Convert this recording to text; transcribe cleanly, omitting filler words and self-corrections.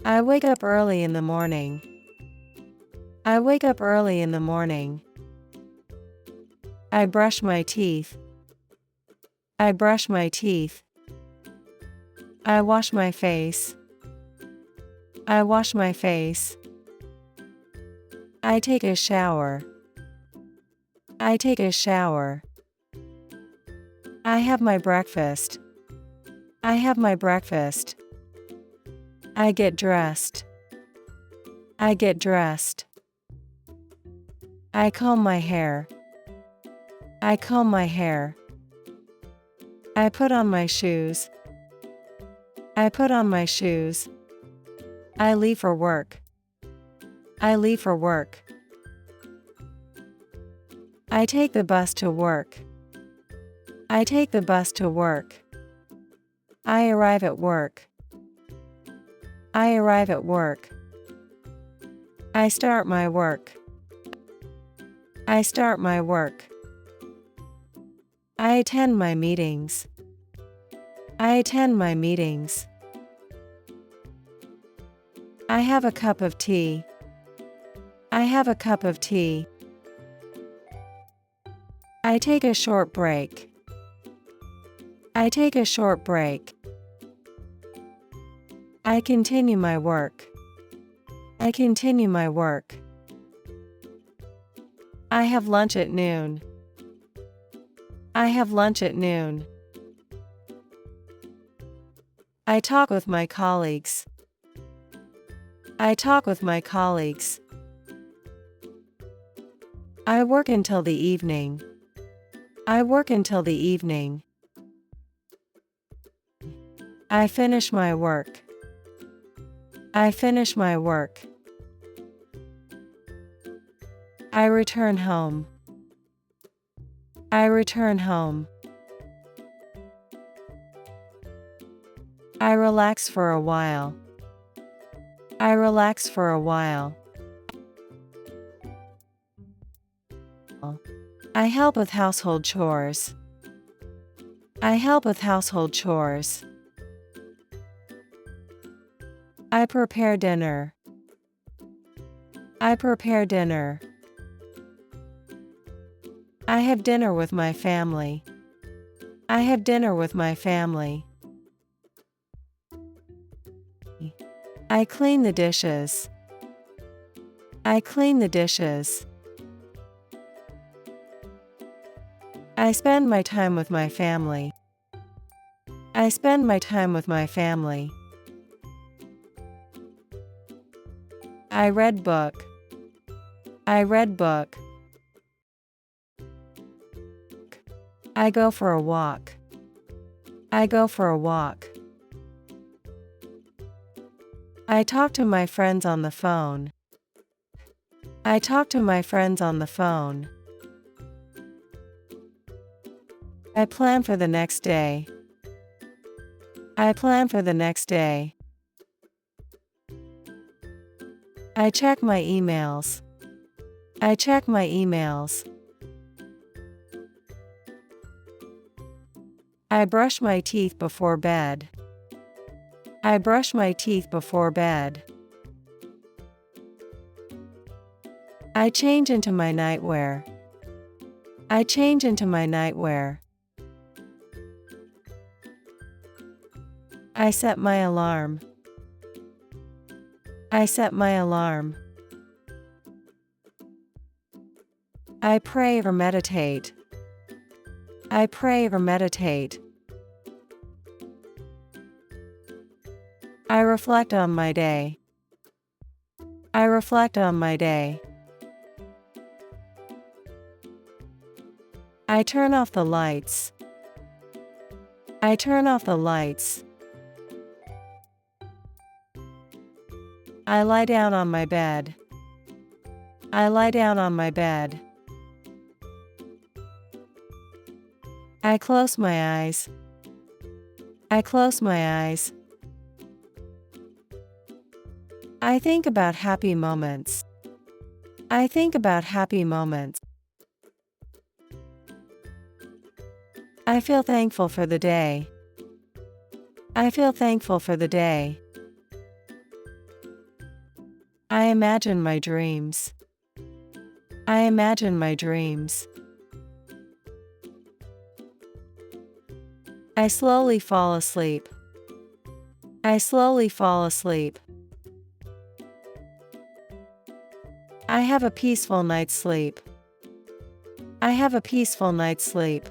I wake up early in the morning. I wake up early in the morning. I brush my teeth. I brush my teeth. I wash my face. I wash my face. I take a shower. I take a shower. I have my breakfast. I have my breakfast. I get dressed. I get dressed. I comb my hair. I comb my hair. I put on my shoes. I put on my shoes. I leave for work. I leave for work. I take the bus to work. I take the bus to work. I arrive at work. I arrive at work. I start my work. I start my work. I attend my meetings. I attend my meetings. I have a cup of tea. I have a cup of tea. I take a short break. I take a short break. I continue my work. I continue my work. I have lunch at noon. I have lunch at noon. I talk with my colleagues. I talk with my colleagues. I work until the evening. I work until the evening. I finish my work. I finish my work. I return home. I return home. I relax for a while. I relax for a while. I help with household chores. I help with household chores. I prepare dinner. I prepare dinner. I have dinner with my family. I have dinner with my family. I clean the dishes. I clean the dishes. I spend my time with my family. I spend my time with my family. I read book. I read book. I go for a walk. I go for a walk. I talk to my friends on the phone. I talk to my friends on the phone. I plan for the next day. I plan for the next day. I check my emails. I check my emails. I brush my teeth before bed. I brush my teeth before bed. I change into my nightwear. I change into my nightwear. I set my alarm. I set my alarm. I pray or meditate. I pray or meditate. I reflect on my day. I reflect on my day. I turn off the lights. I turn off the lights. I lie down on my bed. I lie down on my bed. I close my eyes. I close my eyes. I think about happy moments. I think about happy moments. I feel thankful for the day. I feel thankful for the day. I imagine my dreams. I imagine my dreams. I slowly fall asleep. I slowly fall asleep. I have a peaceful night's sleep. I have a peaceful night's sleep.